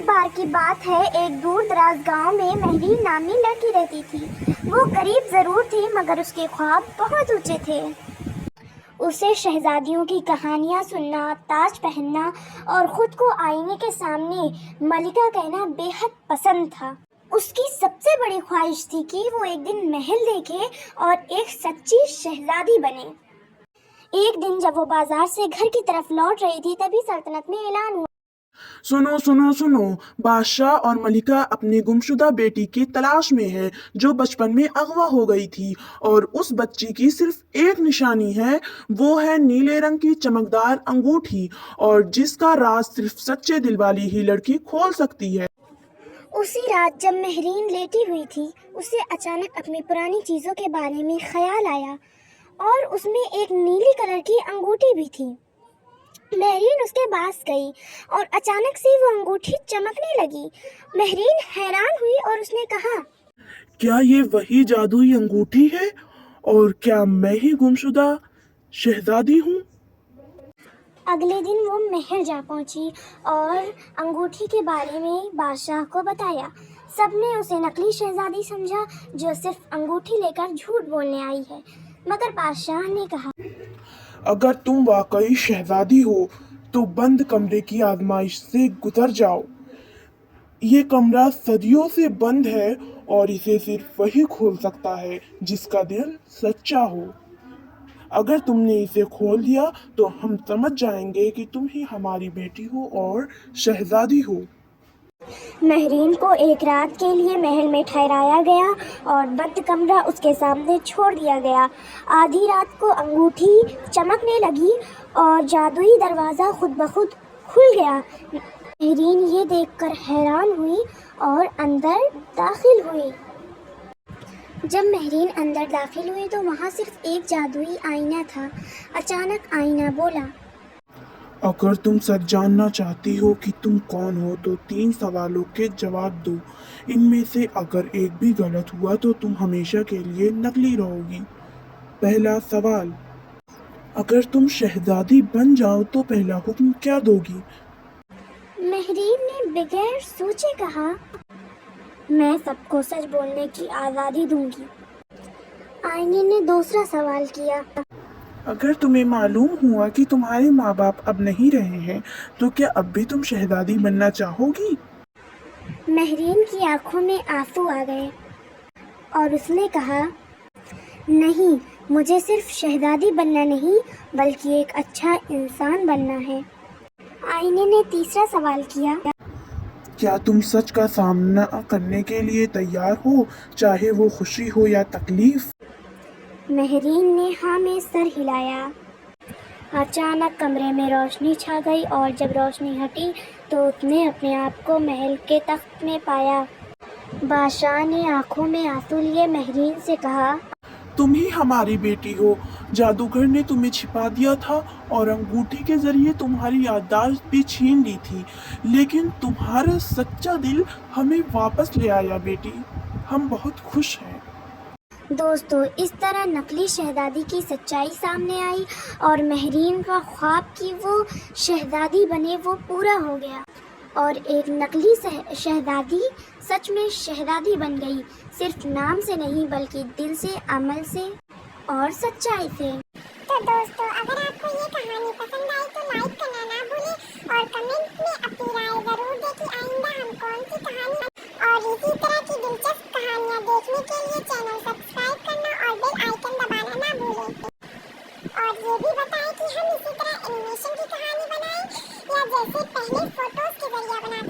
ایک بار کی بات ہے، ایک دور دراز گاؤں میں مہرین نامی لڑکی رہتی تھی۔ وہ غریب ضرور تھی مگر اس کے خواب بہت اونچے تھے۔ اسے شہزادیوں کی کہانیاں سننا، تاج پہننا اور خود کو آئینے کے سامنے ملکہ کہنا بے حد پسند تھا۔ اس کی سب سے بڑی خواہش تھی کہ وہ ایک دن محل دیکھے اور ایک سچی شہزادی بنے۔ ایک دن جب وہ بازار سے گھر کی طرف لوٹ رہی تھی تبھی سلطنت میں اعلان ہوا۔ سنو سنو سنو، بادشاہ اور ملکہ اپنی گمشدہ بیٹی کی تلاش میں ہے جو بچپن میں اغوا ہو گئی تھی، اور اس بچی کی صرف ایک نشانی ہے، وہ ہے نیلے رنگ کی چمکدار انگوٹھی، اور جس کا راز صرف سچے دل والی ہی لڑکی کھول سکتی ہے۔ اسی رات جب مہرین لیٹی ہوئی تھی، اسے اچانک اپنی پرانی چیزوں کے بارے میں خیال آیا، اور اس میں ایک نیلی کلر کی انگوٹھی بھی تھی۔ مہرین اس کے پاس گئی اور اچانک سے وہ انگوٹھی چمکنے لگی۔ مہرین حیران ہوئی اور اس نے کہا، کیا یہ وہی جادوئی انگوٹھی ہے، اور کیا میں ہی گمشدہ شہزادی ہوں؟ اگلے دن وہ محل جا پہنچی اور انگوٹھی کے بارے میں بادشاہ کو بتایا۔ سب نے اسے نقلی شہزادی سمجھا جو صرف انگوٹھی لے کر جھوٹ بولنے آئی ہے، مگر بادشاہ نے کہا، اگر تم واقعی شہزادی ہو تو بند کمرے کی آزمائش سے گزر جاؤ۔ یہ کمرہ صدیوں سے بند ہے اور اسے صرف وہی کھول سکتا ہے جس کا دل سچا ہو۔ اگر تم نے اسے کھول دیا تو ہم سمجھ جائیں گے کہ تم ہی ہماری بیٹی ہو اور شہزادی ہو۔ مہرین کو ایک رات کے لیے محل میں ٹھہرایا گیا اور بند کمرہ اس کے سامنے چھوڑ دیا گیا۔ آدھی رات کو انگوٹھی چمکنے لگی اور جادوئی دروازہ خود بخود کھل گیا۔ مہرین یہ دیکھ کر حیران ہوئی اور اندر داخل ہوئی۔ جب مہرین اندر داخل ہوئی تو وہاں صرف ایک جادوئی آئینہ تھا۔ اچانک آئینہ بولا، اگر تم سچ جاننا چاہتی ہو کہ تم کون ہو تو 3 سوالوں کے جواب دو۔ ان میں سے اگر ایک بھی غلط ہوا تو تم ہمیشہ کے لیے نقلی رہو گی۔ پہلا سوال، اگر تم شہزادی بن جاؤ تو پہلا حکم کیا دو گی؟ مہرین نے بغیر سوچے کہا، میں سب کو سچ بولنے کی آزادی دوں گی۔ آئینے نے دوسرا سوال کیا، اگر تمہیں معلوم ہوا کہ تمہارے ماں باپ اب نہیں رہے ہیں تو کیا اب بھی تم شہزادی بننا چاہو گی؟ مہرین کی آنکھوں میں آنسو آ گئے اور اس نے کہا، نہیں، مجھے صرف شہزادی بننا نہیں بلکہ ایک اچھا انسان بننا ہے۔ آئینے نے تیسرا سوال کیا، کیا تم سچ کا سامنا کرنے کے لیے تیار ہو، چاہے وہ خوشی ہو یا تکلیف؟ مہرین نے ہاں میں سر ہلایا۔ اچانک کمرے میں روشنی چھا گئی اور جب روشنی ہٹی تو اس نے اپنے آپ کو محل کے تخت میں پایا۔ بادشاہ نے آنکھوں میں آنسو لیے مہرین سے کہا، تم ہی ہماری بیٹی ہو۔ جادوگر نے تمہیں چھپا دیا تھا اور انگوٹھی کے ذریعے تمہاری یادداشت بھی چھین لی تھی، لیکن تمہارا سچا دل ہمیں واپس لے آیا بیٹی۔ ہم بہت خوش ہیں۔ دوستو، اس طرح نقلی شہزادی کی سچائی سامنے آئی اور مہرین کا خواب کی وہ شہزادی بنے وہ پورا ہو گیا، اور ایک نقلی شہزادی سچ میں شہزادی بن گئی، صرف نام سے نہیں بلکہ دل سے، عمل سے اور سچائی سے۔ تو دوستو، اگر آپ کو یہ کہانی پسند آئی تو لائک کرنا نہ بھولیں اور کمنٹ میں اپنی رائے ضرور دیں کہ آئندہ ہم کون سی کہانی اور اسی طرح کی دلچسپ کہانیاں دیکھنے کے لیے چینل سبسکرائب کرنا اور بیل آئیکن دبانا نہ بھولیں، اور یہ بھی بتائیں کہ ہم اسی طرح اینیمیشن کی کہانی بنائیں یا جیسے پہلے فوٹوز کے ذریعہ بناتے